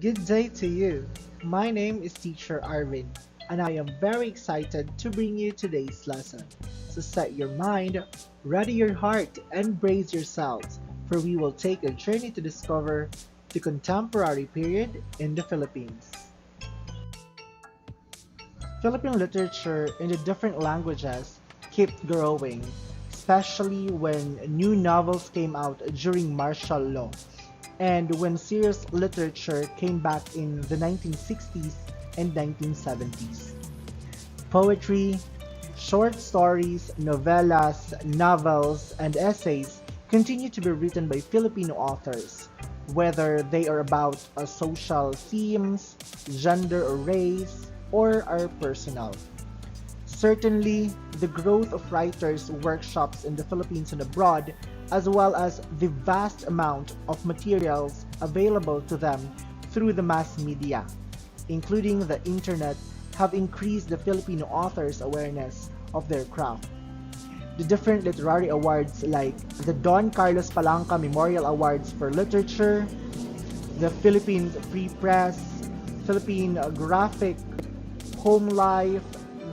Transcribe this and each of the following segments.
Good day to you. My name is Teacher Arvin, and I am very excited to bring you today's lesson. So set your mind, ready your heart, and brace yourselves, for we will take a journey to discover the contemporary period in the Philippines. Philippine literature in the different languages kept growing, especially when new novels came out during martial law and when serious literature came back in the 1960s and 1970s. Poetry, short stories, novellas, novels, and essays continue to be written by Filipino authors, whether they are about social themes, gender or race, or are personal. Certainly, the growth of writers' workshops in the Philippines and abroad, as well as the vast amount of materials available to them through the mass media, including the internet, have increased the Filipino authors' awareness of their craft. The different literary awards like the Don Carlos Palanca Memorial Awards for Literature, the Philippine Free Press, Philippine Graphic, Home Life,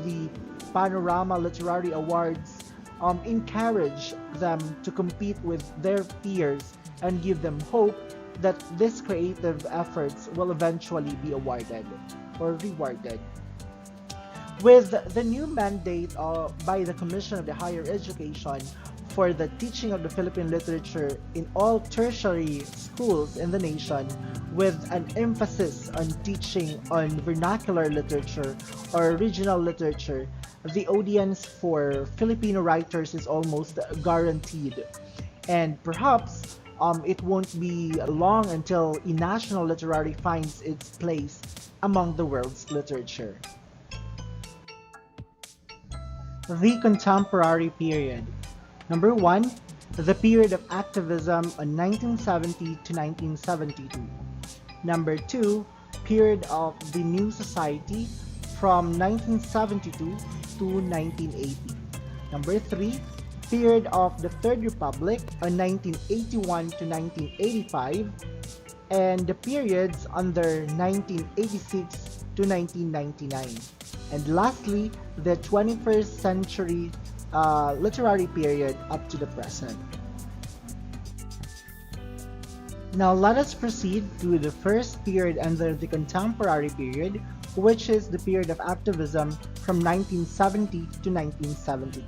the Panorama Literary Awards encourage them to compete with their peers and give them hope that these creative efforts will eventually be awarded or rewarded. With the new mandate by the Commission of the Higher Education for the teaching of the Philippine literature in all tertiary schools in the nation, with an emphasis on teaching on vernacular literature or regional literature, the audience for Filipino writers is almost guaranteed. And perhaps it won't be long until a national literary finds its place among the world's literature. The contemporary period. Number one, the period of activism on 1970 to 1972. Number two, period of the new society from 1972 to 1980. Number three, period of the Third Republic on 1981 to 1985, and the periods under 1986 to 1999. And lastly, the 21st century literary period up to the present. Now let us proceed to the first period under the contemporary period, which is the period of activism from 1970 to 1972.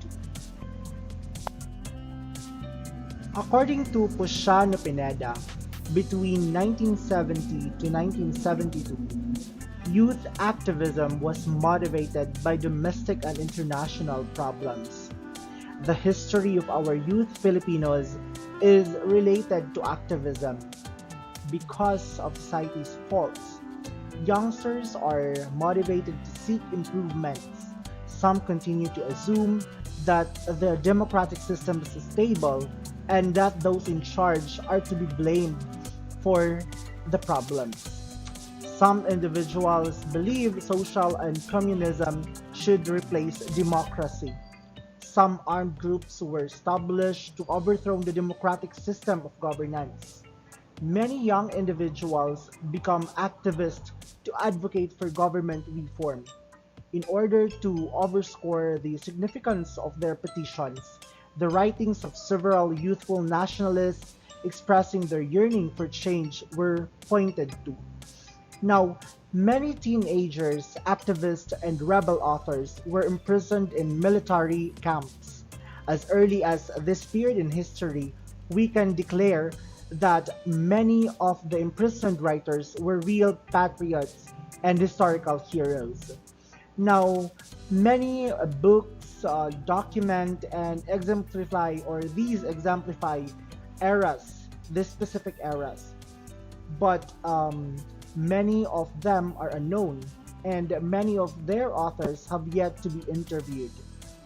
According to Pushano Pineda, between 1970 to 1972, youth activism was motivated by domestic and international problems. The history of our youth Filipinos is related to activism because of society's faults. Youngsters are motivated to seek improvements. Some continue to assume that the democratic system is stable and that those in charge are to be blamed for the problems. Some individuals believe social and communism should replace democracy. Some armed groups were established to overthrow the democratic system of governance. Many young individuals become activists to advocate for government reform. In order to overscore the significance of their petitions, the writings of several youthful nationalists expressing their yearning for change were pointed to. Now, many teenagers, activists, and rebel authors were imprisoned in military camps. As early as this period in history, we can declare that many of the imprisoned writers were real patriots and historical heroes. Now, many books document and exemplify, or these exemplify eras, these specific eras. But many of them are unknown, and many of their authors have yet to be interviewed.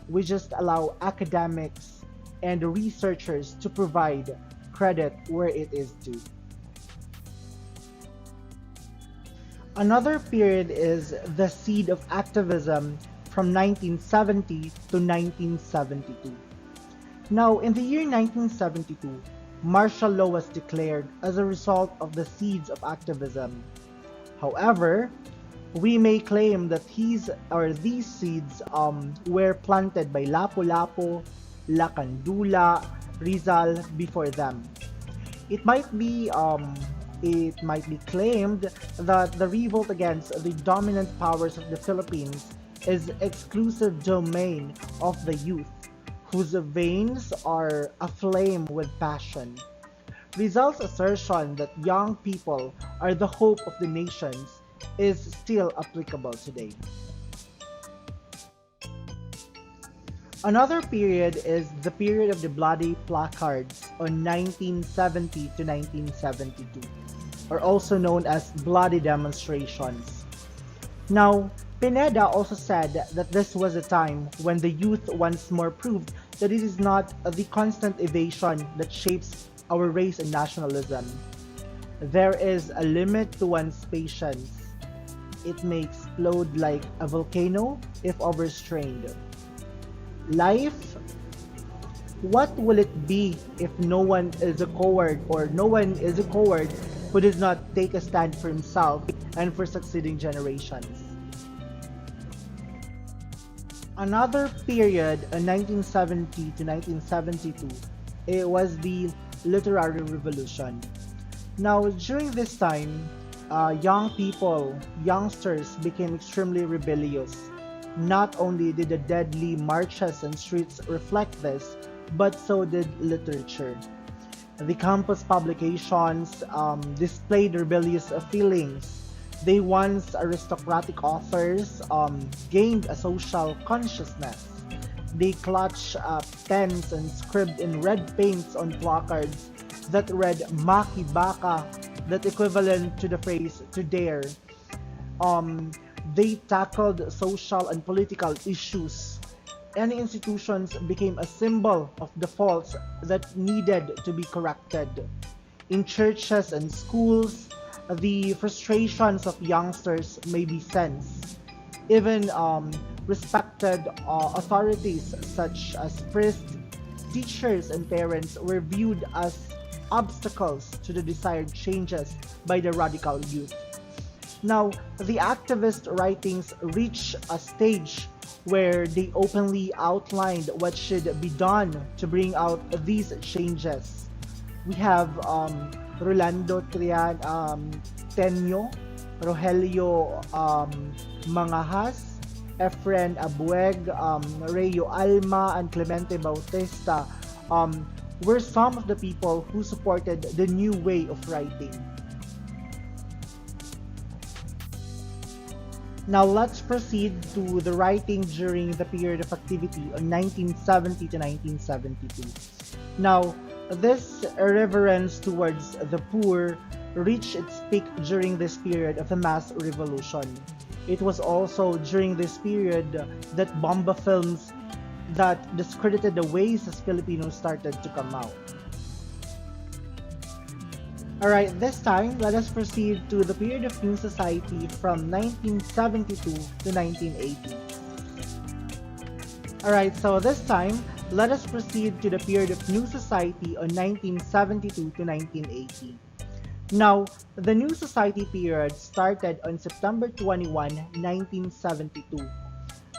We just allow academics and researchers to provide credit where it is due. Another period is the seed of activism from 1970 to 1972. Now, in the year 1972, martial law was declared as a result of the seeds of activism. However, we may claim that these seeds were planted by Lapu-Lapu, Lacandula, Rizal before them. It might be claimed that the revolt against the dominant powers of the Philippines is exclusive domain of the youth, whose veins are aflame with passion. Rizal's assertion that young people are the hope of the nations is still applicable today. Another period is the period of the bloody placards on 1970 to 1972, or also known as bloody demonstrations. Now, Pineda also said that this was a time when the youth once more proved that it is not the constant evasion that shapes our race and nationalism. There is a limit to one's patience. It may explode like a volcano if overstrained. Life, what will it be if no one is a coward, or no one is a coward who does not take a stand for himself and for succeeding generations? Another period, 1970 to 1972, it was the literary revolution. Now, during this time, youngsters became extremely rebellious. Not only did the deadly marches and streets reflect this, but so did literature. The campus publications displayed rebellious feelings. They once aristocratic authors gained a social consciousness. They clutched pens and scribbled in red paints on placards that read Maki Baka, that equivalent to the phrase to dare. They tackled social and political issues. Any institutions became a symbol of the faults that needed to be corrected. In churches and schools, the frustrations of youngsters may be sensed. Even respected authorities such as priests, teachers, and parents were viewed as obstacles to the desired changes by the radical youth. Now, the activist writings reached a stage where they openly outlined what should be done to bring out these changes. We have Rolando Tenyo, Rogelio Mangahas, Efren Abueg, Rayo Alma, and Clemente Bautista were some of the people who supported the new way of writing. Now let's proceed to the writing during the period of activity on 1970 to 1972. Now, this irreverence towards the poor reached its peak during this period of the mass revolution. It was also during this period that Bomba films that discredited the ways as Filipinos started to come out. Alright, this time, let us proceed to the period of New Society from 1972 to 1980. Alright, so this time, let us proceed to the period of New Society on 1972 to 1980. Now, the New Society period started on September 21, 1972.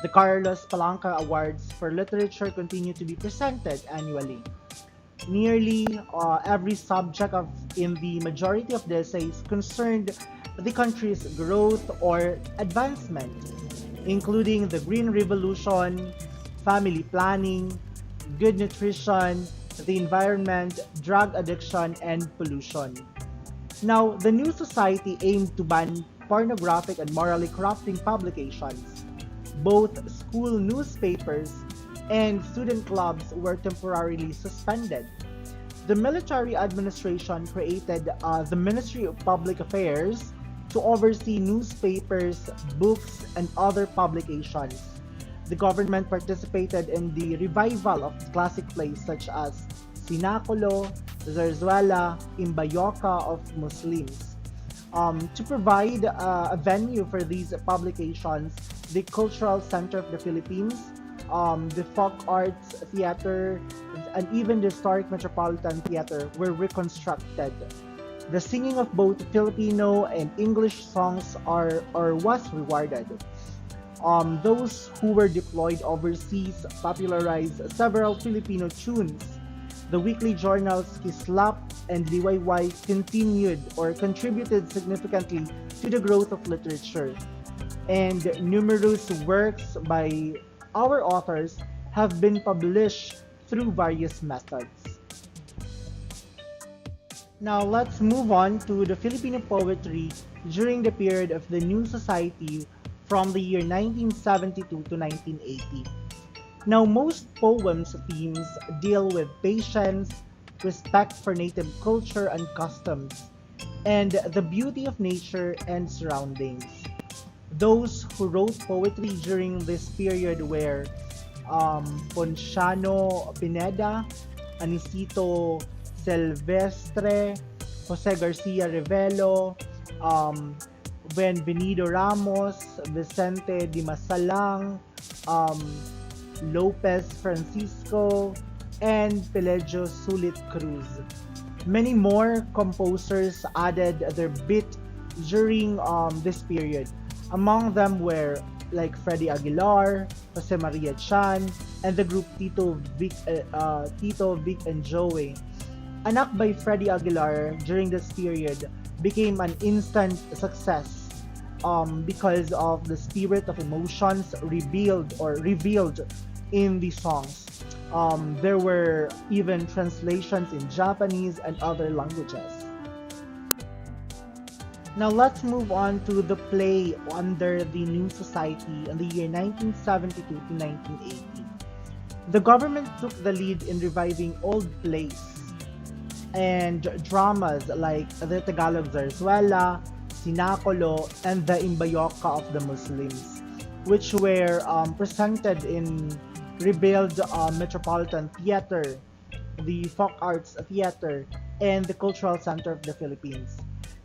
The Carlos Palanca Awards for Literature continue to be presented annually. Nearly every subject in the majority of the essays concerned the country's growth or advancement, including the Green Revolution, family planning, good nutrition, the environment, drug addiction, and pollution. Now, the New Society aimed to ban pornographic and morally corrupting publications. Both school newspapers and student clubs were temporarily suspended. The military administration created the Ministry of Public Affairs to oversee newspapers, books, and other publications. The government participated in the revival of classic plays such as Sinaculo, Zarzuela, Imbayoka of Muslims. To provide a venue for these publications, the Cultural Center of the Philippines, the Folk Arts Theater, and even the Historic Metropolitan Theater were reconstructed. The singing of both Filipino and English songs are or was rewarded. Those who were deployed overseas popularized several Filipino tunes. The weekly journals Kislap and Liwayway continued or contributed significantly to the growth of literature, and numerous works by our authors have been published through various methods. Now let's move on to the Filipino poetry during the period of the New Society from the year 1972 to 1980. Now most poems themes deal with patience, respect for native culture and customs, and the beauty of nature and surroundings. Those who wrote poetry during this period were Ponciano Pineda, Anisito Silvestre, Jose Garcia Revelo, um, Benvenido Ramos, Vicente Di Masalang, um, Lopez Francisco, and Pelegio Sulit Cruz. Many more composers added their bit during this period. Among them were like Freddie Aguilar, Jose Maria Chan, and the group Tito, Vic, and Joey. Anak by Freddie Aguilar during this period became an instant success because of the spirit of emotions revealed in the songs. There were even translations in Japanese and other languages. Now let's move on to the play under the New Society in the year 1972 to 1980. The government took the lead in reviving old plays and dramas like the Tagalog Zarzuela, Sinakolo, and the Imbayoka of the Muslims, which were presented in rebuilt Metropolitan Theater, the Folk Arts Theater, and the Cultural Center of the Philippines.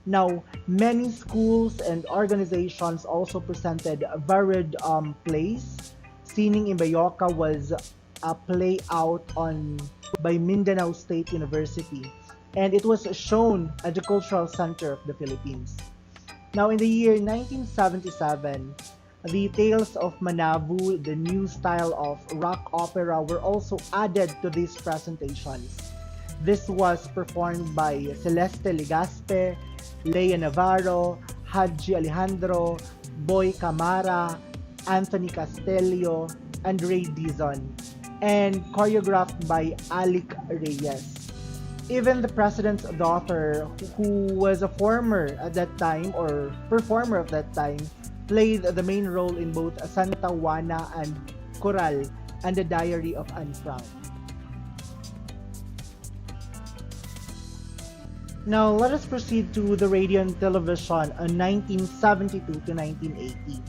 Now, many schools and organizations also presented varied plays. Sining Imbayoka was a play out on by Mindanao State University, and it was shown at the Cultural Center of the Philippines. Now, in the year 1977, the Tales of Manabu, the new style of rock opera, were also added to these presentations. This was performed by Celeste Legaspe, Lea Navarro, Haji Alejandro, Boy Camara, Anthony Castelio, and Ray Dizon, and choreographed by Alec Reyes. Even the president's daughter, who was a former at that time or performer of that time, played the main role in both Santa Juana and Coral and the Diary of Anne Frank. Now let us proceed to the radio and television on 1972 to 1980.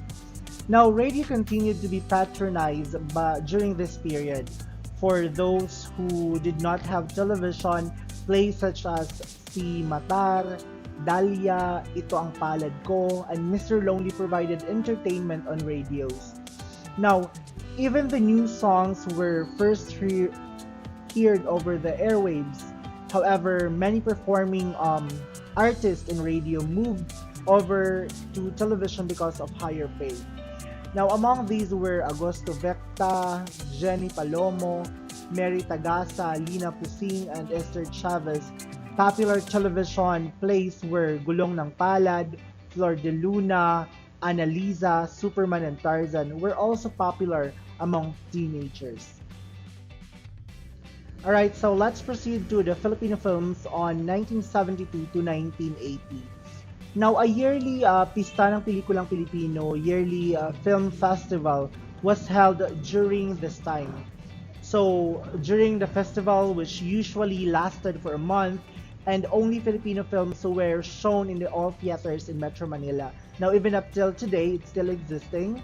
Now radio continued to be patronized during this period. For those who did not have television, plays such as Si Matar, Dahlia, Ito Ang Palad Ko, and Mr. Lonely provided entertainment on radios. Now, even the new songs were first heard over the airwaves. However, many performing artists in radio moved over to television because of higher pay. Now, among these were Agosto Vecta, Jenny Palomo, Mary Tagasa, Lina Pusing, and Esther Chavez. Popular television plays were Gulong ng Palad, Flor de Luna, Annalisa, Superman, and Tarzan were also popular among teenagers. Alright, so let's proceed to the Filipino films on 1972 to 1980. Now, a yearly Pista ng Pelikulang Pilipino, yearly film festival was held during this time. So, during the festival, which usually lasted for a month, and only Filipino films were shown in the all theaters in Metro Manila. Now, even up till today, it's still existing.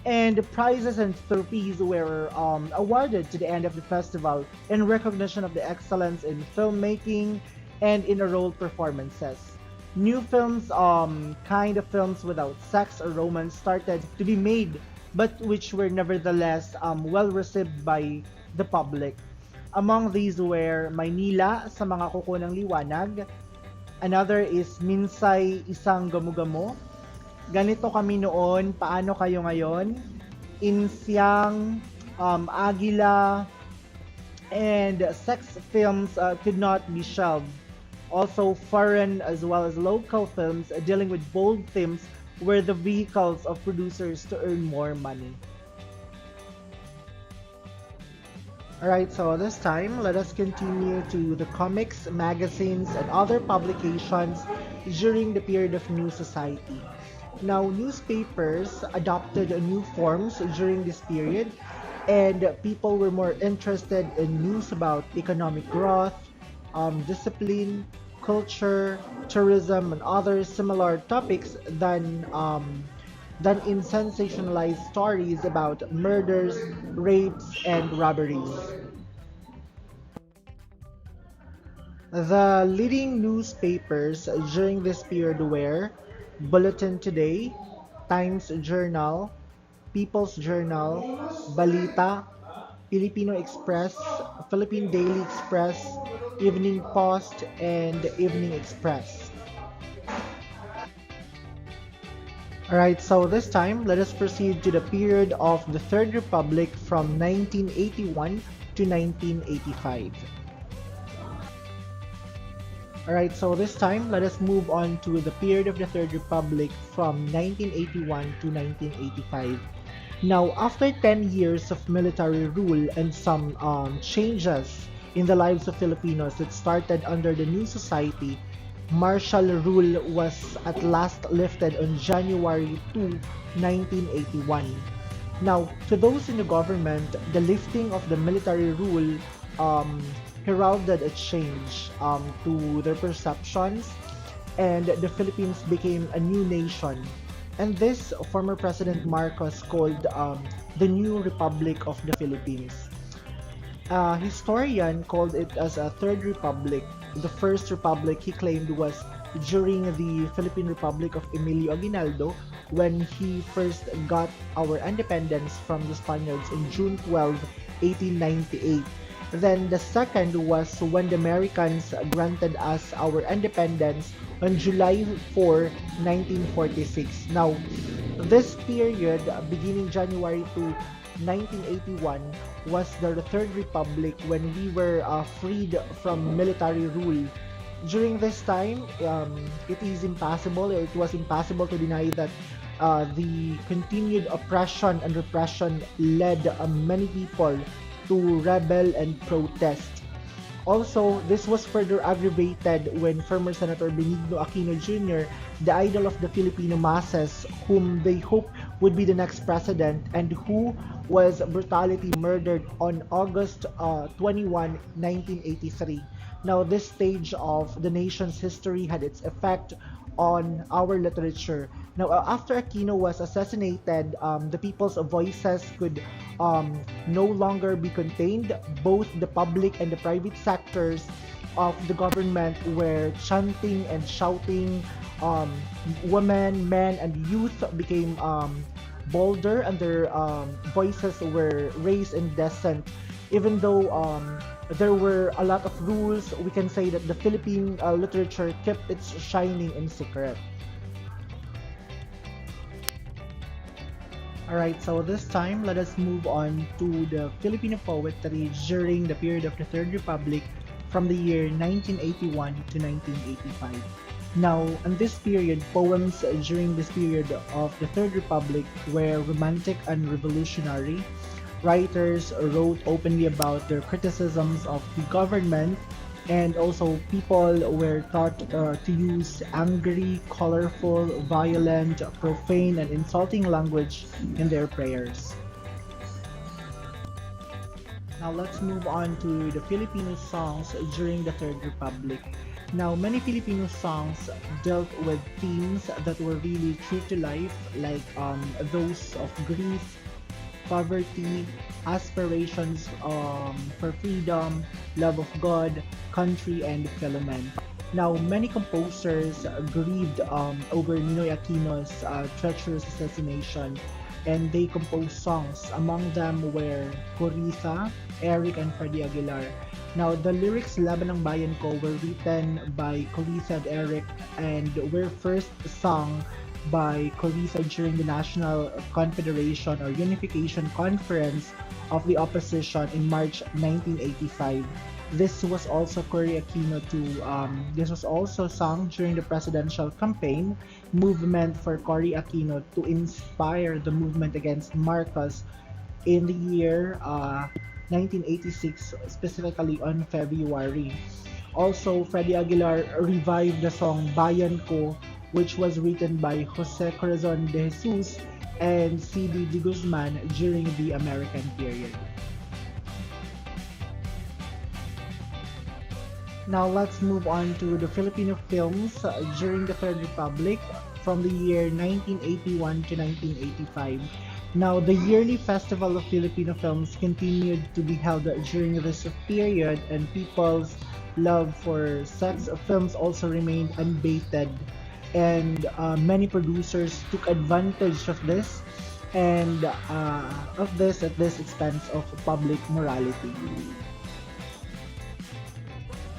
And the prizes and trophies were awarded to the end of the festival in recognition of the excellence in filmmaking and in the role performances. New films, kind of films without sex or romance, started to be made, but which were nevertheless well received by the public. Among these were Maynila sa mga kuko ng liwanag, Another is Minsay Isang Gamu-Gamo. Ganito kami noon, paano kayo ngayon? Insyang, Agila, and sex films could not be shelved. Also, foreign as well as local films dealing with bold themes were the vehicles of producers to earn more money. Alright, so this time, let us continue to the comics, magazines, and other publications during the period of New Society. Now, newspapers adopted new forms during this period, and people were more interested in news about economic growth, discipline, culture, tourism, and other similar topics than in sensationalized stories about murders, rapes, and robberies. The leading newspapers during this period were Bulletin Today, Times Journal, People's Journal, Balita, Filipino Express, Philippine Daily Express, Evening Post, and Evening Express. Alright, so this time, let us proceed to the period of the Third Republic from 1981 to 1985. Alright, so this time, let us move on to the period of the Third Republic from 1981 to 1985. Now, after 10 years of military rule and some changes in the lives of Filipinos that started under the new society, martial rule was at last lifted on January 2, 1981. Now, to those in the government, the lifting of the military rule heralded a change to their perceptions, and the Philippines became a new nation. And this former President Marcos called the New Republic of the Philippines. A historian called it as a Third Republic. The First Republic he claimed was during the Philippine Republic of Emilio Aguinaldo when he first got our independence from the Spaniards on June 12, 1898. Then the second was when the Americans granted us our independence on July 4, 1946. Now, this period, beginning January 1981, was the Third Republic when we were freed from military rule. During this time, it was impossible to deny that the continued oppression and repression led many people to rebel and protest. Also, this was further aggravated when former Senator Benigno Aquino Jr., the idol of the Filipino masses, whom they hoped would be the next president, and who was brutally murdered on August 21, 1983. Now, this stage of the nation's history had its effect on our literature. Now, after Aquino was assassinated, the people's voices could no longer be contained. Both the public and the private sectors of the government were chanting and shouting. Women, men, and youth became bolder, and their voices were raised in dissent. Even though there were a lot of rules, we can say that the Philippine literature kept its shining in secret. Alright, so this time, let us move on to the Filipino poetry during the period of the Third Republic from the year 1981 to 1985. Now, in this period, poems during this period of the Third Republic were romantic and revolutionary. Writers wrote openly about their criticisms of the government, and also people were taught to use angry, colorful, violent, profane, and insulting language in their prayers. Now let's move on to the Filipino songs during the Third Republic. Now, many Filipino songs dealt with themes that were really true to life, like those of grief, poverty, aspirations for freedom, love of God, country, and fellow men. Now, many composers grieved over Ninoy Aquino's treacherous assassination, and they composed songs. Among them were Corisa, Eric, and Freddy Aguilar. Now, the lyrics Laban ng Bayan Ko were written by Colisa and Eric and were first sung by Colisa during the National Confederation or Unification Conference of the Opposition in March 1985. This was also sung during the presidential campaign movement for Cory Aquino to inspire the movement against Marcos in the year 1986, specifically on February. Also, Freddie Aguilar revived the song Bayan Ko, which was written by Jose Corazon de Jesus and C.D. de Guzman during the American period. Now let's move on to the Filipino films during the Third Republic from the year 1981 to 1985. Now, the yearly Festival of Filipino Films continued to be held during this period, and people's love for such films also remained unabated. And many producers took advantage of this at this expense of public morality.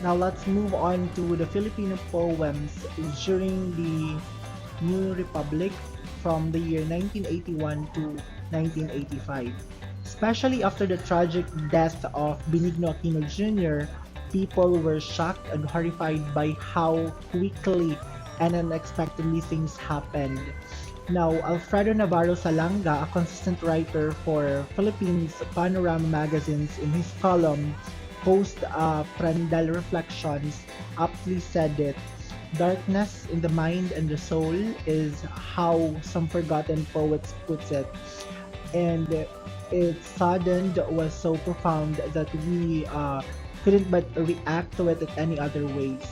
Now let's move on to the Filipino poems during the New Republic from the year 1981 to 1985. Especially after the tragic death of Benigno Aquino Jr., people were shocked and horrified by how quickly and unexpectedly things happened. Now, Alfredo Navarro Salanga, a consistent writer for Philippines Panorama magazines, in his column Post Prandal Reflections, aptly said it. Darkness in the mind and the soul is how some forgotten poets puts it. And it saddened was so profound that we couldn't but react to it in any other ways.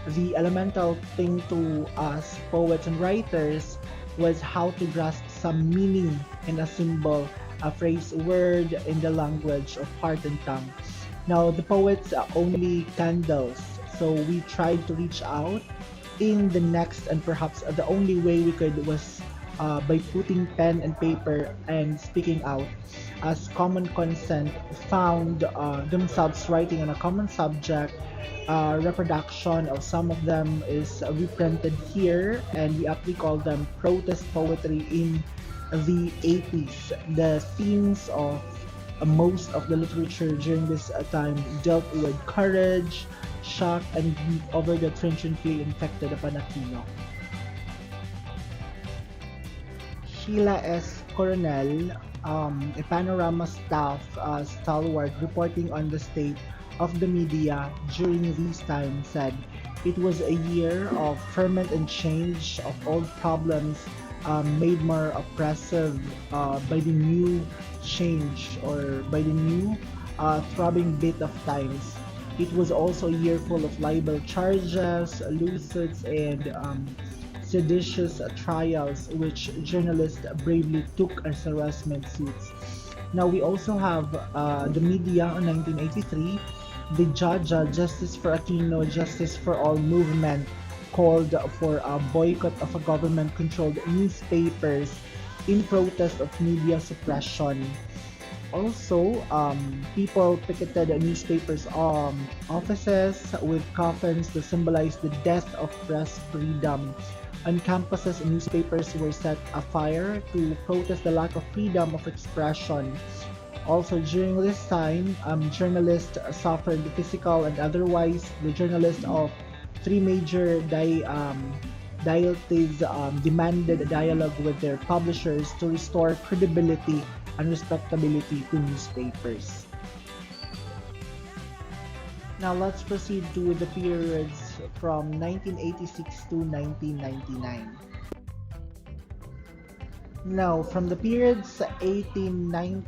The elemental thing to us, poets and writers, was how to grasp some meaning in a symbol, a phrase, word in the language of heart and tongue. Now, the poets are only candles, so we tried to reach out in the next, and perhaps the only way we could was by putting pen and paper and speaking out, as common consent found themselves writing on a common subject. Reproduction of some of them is reprinted here, and we aptly call them protest poetry in the 80s. The themes of most of the literature during this time dealt with courage, shock, and grief over the trenchantly infected upon Aquino. Sheila S. Coronel, a panorama staff stalwart reporting on the state of the media during these times, said it was a year of ferment and change, of old problems made more oppressive by the new change or by the new throbbing bit of times. It was also a year full of libel charges, lawsuits, and seditious trials, which journalists bravely took as harassment suits. Now we also have the media in 1983. The Jaja Justice for Aquino, Justice for All movement called for a boycott of a government-controlled newspapers in protest of media suppression. Also, people picketed newspapers' offices with coffins to symbolize the death of press freedom. On campuses, newspapers were set afire to protest the lack of freedom of expression. Also, during this time, journalists suffered physical and otherwise. The journalists of three major diocese demanded a dialogue with their publishers to restore credibility and respectability to newspapers. Now let's proceed to the periods from 1986 to 1999. Now, from the periods 1986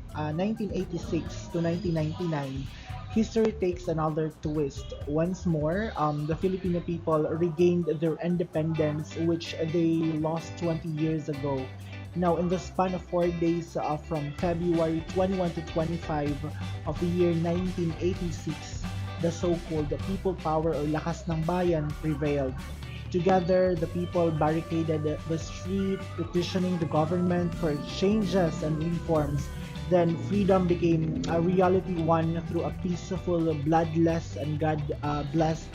to 1999, history takes another twist. Once more, the Filipino people regained their independence, which they lost 20 years ago. Now, in the span of 4 days from February 21 to 25 of the year 1986, the so-called people power or lakas ng bayan prevailed. Together, the people barricaded the street, petitioning the government for changes and reforms. Then freedom became a reality won through a peaceful, bloodless, and God blessed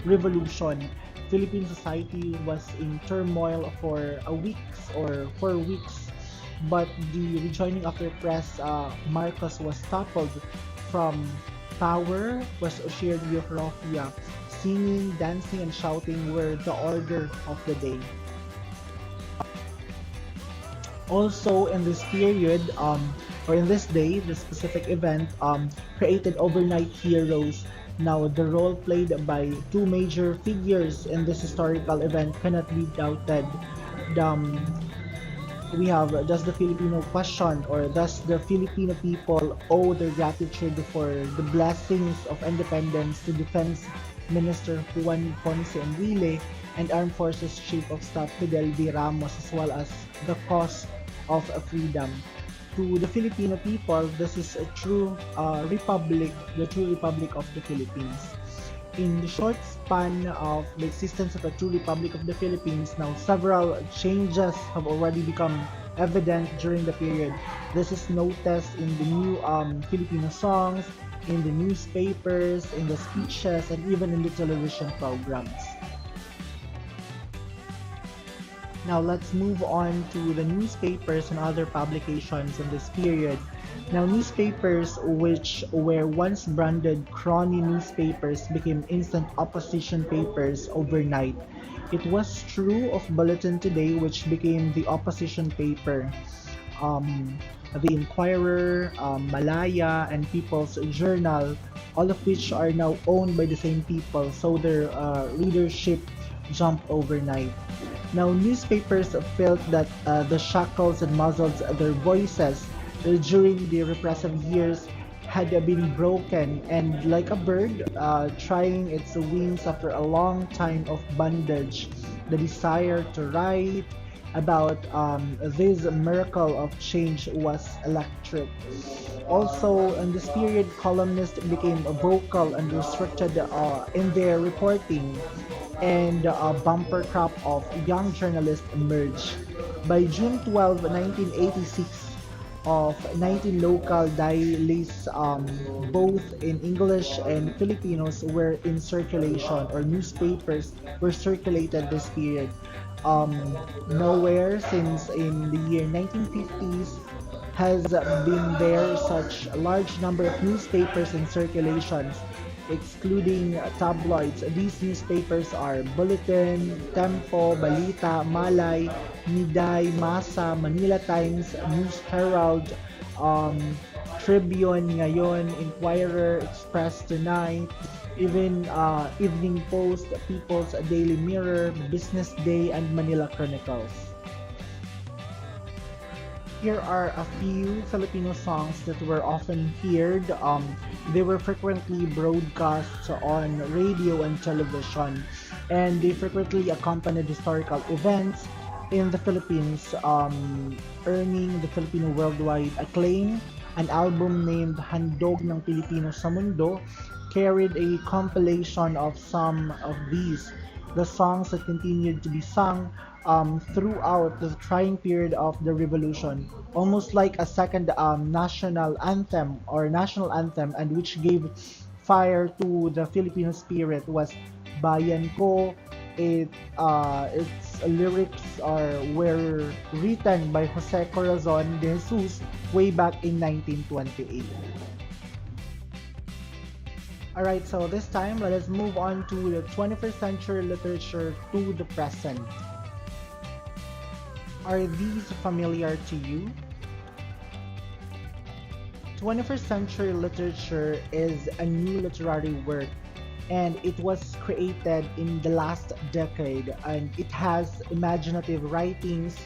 revolution. Philippine society was in turmoil for a weeks or 4 weeks, but the rejoining of the press, Marcos was toppled from power, was shared euphoria. Singing, dancing, and shouting were the order of the day. Also, in this period, or in this day, the specific event, created overnight heroes. Now, the role played by two major figures in this historical event cannot be doubted. We have, does the Filipino question, or does the Filipino people owe their gratitude for the blessings of independence to Defense Minister Juan Ponce Enrile and Armed Forces Chief of Staff Fidel V. Ramos, as well as the cause of freedom? To the Filipino people, this is a true republic, the true republic of the Philippines. In the short span of the existence of the true Republic of the Philippines, now several changes have already become evident during the period. This is noticed in the new Filipino songs, in the newspapers, in the speeches, and even in the television programs. Now let's move on to the newspapers and other publications in this period. Now newspapers which were once branded crony newspapers became instant opposition papers overnight. It was true of Bulletin Today, which became the opposition paper. Um, the Inquirer, Malaya, and People's Journal, all of which are now owned by the same people, so their readership jumped overnight. Now, newspapers felt that the shackles and muzzles their voices during the repressive years had been broken, and like a bird trying its wings after a long time of bondage, the desire to write about this miracle of change was electric. Also, in this period, columnists became vocal and restricted in their reporting, and a bumper crop of young journalists emerged. By June 12, 1986, of 19 local dailies, both in English and Filipinos, were in circulation, or newspapers were circulated this period. Um, Nowhere since in the year 1950s has been there such a large number of newspapers in circulations, excluding tabloids. These newspapers are Bulletin, Tempo, Balita, Malay, Miday, Masa, Manila Times, News Herald, um, Tribune, Ngayon, Inquirer, Express Tonight, even Evening Post, People's Daily Mirror, Business Day, and Manila Chronicles. Here are a few Filipino songs that were often heard. They were frequently broadcast on radio and television, and they frequently accompanied historical events in the Philippines, earning the Filipino worldwide acclaim. An album named Handog ng Pilipino sa Mundo carried a compilation of some of these. The songs that continued to be sung throughout the trying period of the revolution, almost like a second national anthem, and which gave fire to the Filipino spirit, was Bayan Ko. Its lyrics were written by Jose Corazon de Jesus way back in 1928. Alright, so this time let us move on to the 21st century literature to the present. Are these familiar to you? 21st century literature is a new literary work, and it was created in the last decade, and it has imaginative writings,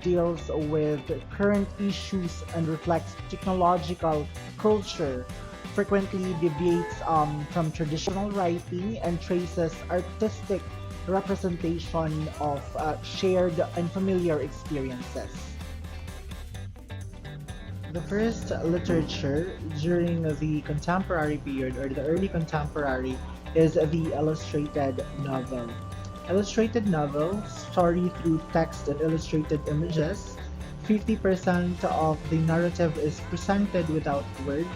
deals with current issues, and reflects technological culture, frequently deviates from traditional writing, and traces artistic representation of shared and familiar experiences. The first literature during the contemporary period, or the early contemporary, is the illustrated novel. Illustrated novel, story through text and illustrated images, 50% of the narrative is presented without words.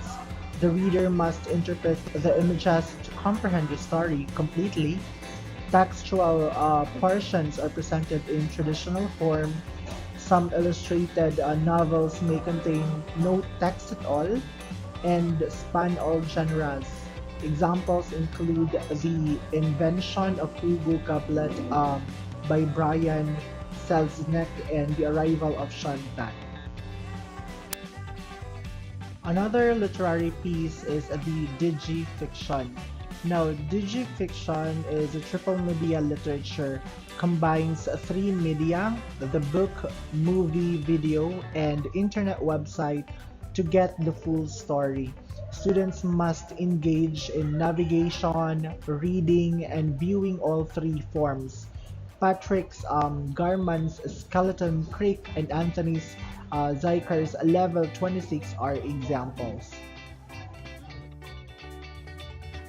The reader must interpret the images to comprehend the story completely. Textual portions are presented in traditional form. Some illustrated novels may contain no text at all and span all genres. Examples include The Invention of Hugo Cablet by Brian Selznick and The Arrival of Shantan. Another literary piece is the digifiction. Now, digifiction is a triple media literature, combines three media, the book, movie, video, and internet website to get the full story. Students must engage in navigation, reading, and viewing all three forms. Patrick's Garman's Skeleton Creek and Anthony's Zyker's Level 26 are examples.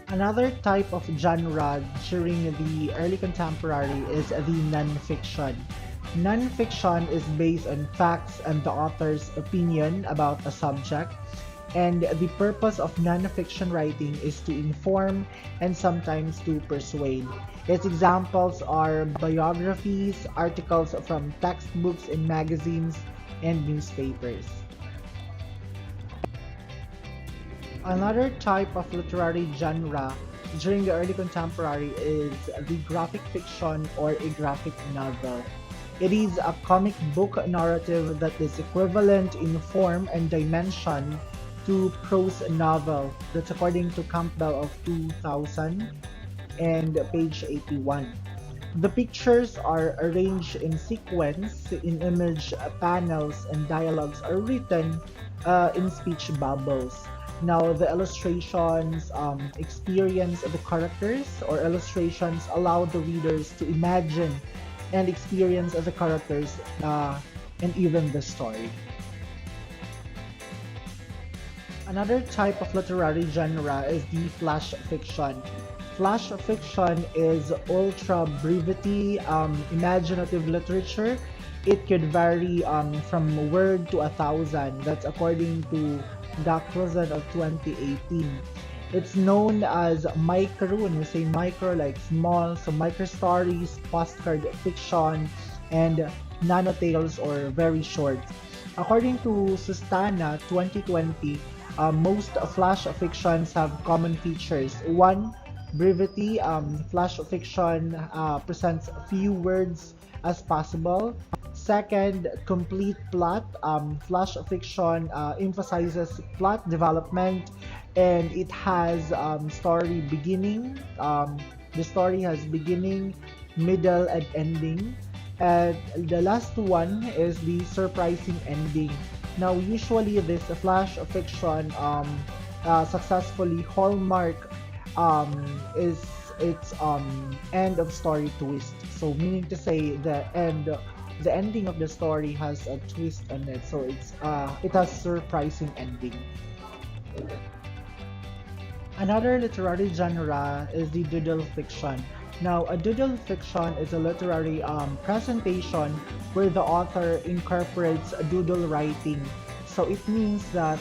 Another type of genre during the early contemporary is the nonfiction. Nonfiction is based on facts and the author's opinion about a subject, and the purpose of nonfiction writing is to inform and sometimes to persuade. Its examples are biographies, articles from textbooks in magazines, and newspapers. Another type of literary genre during the early contemporary is the graphic fiction or a graphic novel. It is a comic book narrative that is equivalent in form and dimension to prose novel. That's according to Campbell of 2000 and page 81. The pictures are arranged in sequence, in image panels, and dialogues are written in speech bubbles. Now, the illustrations experience the characters, or illustrations allow the readers to imagine and experience the characters and even the story. Another type of literary genre is the flash fiction. Flash fiction is ultra brevity, imaginative literature. It could vary from a word to 1,000. That's according to Dacrosan of 2018. It's known as micro. When we say micro, like small, so micro stories, postcard fiction, and nanotales or very short. According to Sustana 2020, most flash fictions have common features. One, brevity. Flash fiction presents few words as possible. Second, complete plot. Flash fiction emphasizes plot development, and it has story beginning. The story has beginning, middle, and ending. And the last one is the surprising ending. Now, usually this flash fiction successfully hallmark is its end of story twist. So meaning to say the ending of the story has a twist on it. So it has surprising ending. Another literary genre is the doodle fiction. Now, a doodle fiction is a literary presentation where the author incorporates doodle writing. So it means that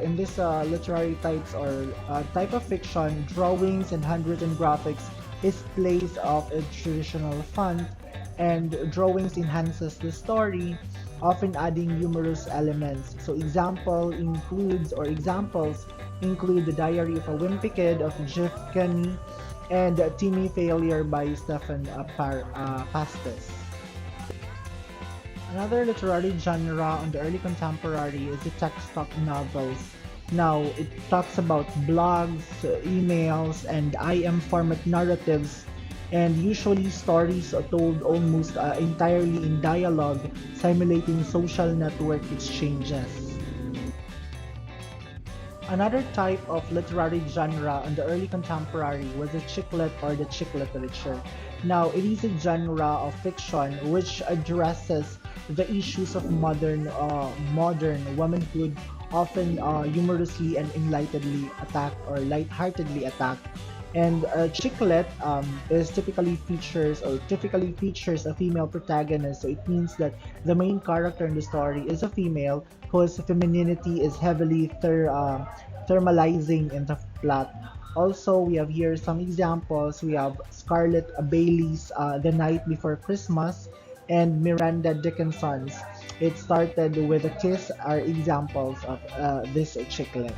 in this literary types or type of fiction, drawings and handwritten graphics is place of a traditional font, and drawings enhances the story, often adding humorous elements. So examples include The Diary of a Wimpy Kid of Jeff Kenny and Teeny Failure by Stephen Pastis. Another literary genre on the early contemporary is the text talk novels. Now, it talks about blogs, emails, and IM format narratives, and usually stories are told almost entirely in dialogue, simulating social network exchanges. Another type of literary genre in the early contemporary was the chicklet or the chick literature. Now, it is a genre of fiction which addresses the issues of modern womanhood, often humorously and enlightedly attacked or lightheartedly attacked. And chicklet is typically features a female protagonist. So it means that the main character in the story is a female whose femininity is heavily thermalizing in the plot. Also, we have here some examples. We have Scarlett Bailey's The Night Before Christmas and Miranda Dickinson's It Started with a Kiss are examples of this chicklet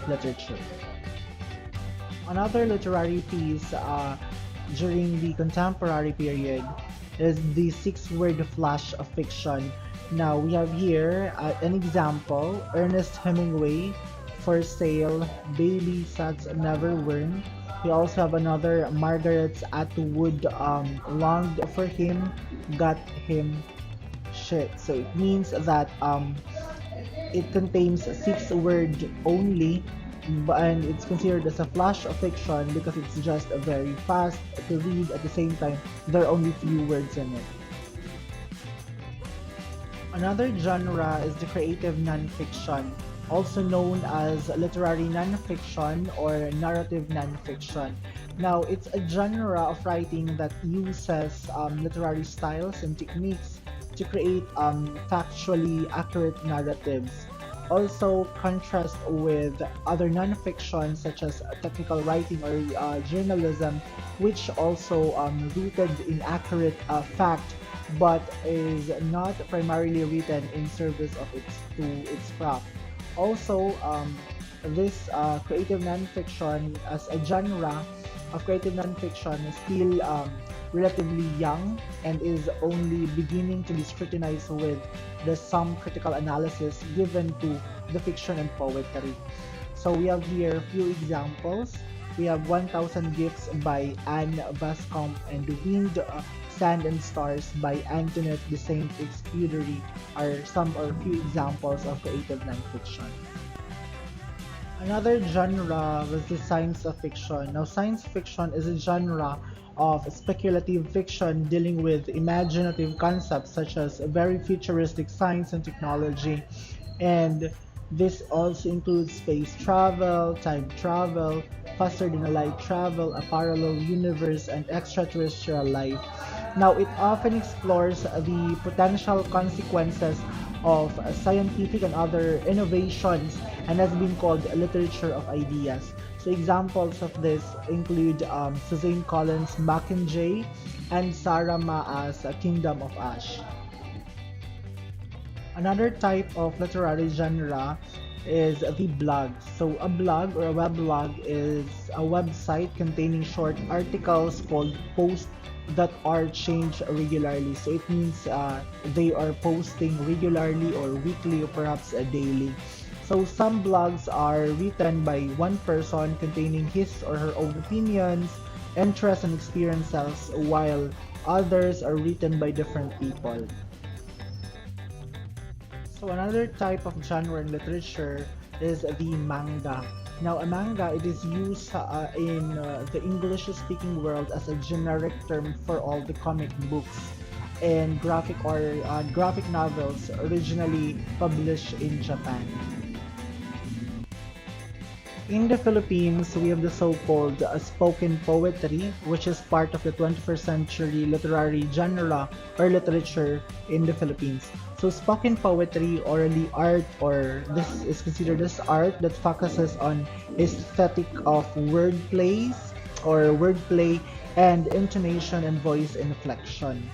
literature. Another literary piece during the contemporary period is the six-word flash of fiction. Now we have here an example: Ernest Hemingway, For Sale, Bailey Sachs Never Win. We also have another Margaret Atwood, Longed for Him, Got Him, Shit. So it means that it contains six words only, and it's considered as a flash of fiction because it's just very fast to read. At the same time, there are only few words in it. Another genre is the creative nonfiction, also known as literary nonfiction or narrative nonfiction. Now, it's a genre of writing that uses literary styles and techniques to create factually accurate narratives. Also, contrast with other nonfiction such as technical writing or journalism, which also rooted in accurate fact, but is not primarily written in service of its craft. Also, this creative nonfiction as a genre of creative nonfiction is still relatively young and is only beginning to be scrutinized with some critical analysis given to the fiction and poetry. So we have here a few examples. We have 1000 Gifts by Anne Bascombe and Wind, Sand and Stars by Antoinette de Saint-Exupéry are some or few examples of creative nonfiction. Another genre was the science fiction. Now, science fiction is a genre of speculative fiction dealing with imaginative concepts such as very futuristic science and technology. And this also includes space travel, time travel, faster than light travel, a parallel universe, and extraterrestrial life. Now, it often explores the potential consequences of scientific and other innovations and has been called literature of ideas. So examples of this include Suzanne Collins' Mockingjay and Sarah Maas' Kingdom of Ash. Another type of literary genre is the blog. So a blog or a weblog is a website containing short articles called posts that are changed regularly. So it means they are posting regularly or weekly or perhaps a daily. So some blogs are written by one person containing his or her own opinions, interests, and experiences, while others are written by different people. So another type of genre in literature is the manga. Now, a manga, it is used in the English-speaking world as a generic term for all the comic books and graphic novels originally published in Japan. In the Philippines, we have the so-called spoken poetry, which is part of the 21st century literary genre or literature in the Philippines. So spoken poetry, orally art, or this is considered as art that focuses on aesthetic of wordplay and intonation and voice inflection.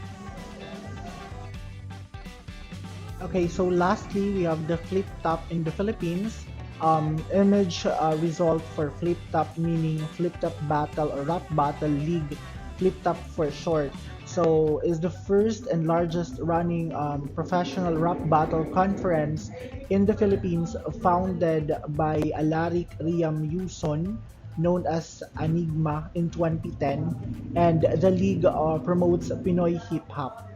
Okay, so lastly, we have the flip top in the Philippines. Image result for flip top, meaning flip top battle or rap battle league, flip top for short. So is the first and largest running professional rap battle conference in the Philippines, founded by Alaric Riam Yuson, known as Enigma in 2010, and the league promotes Pinoy hip hop.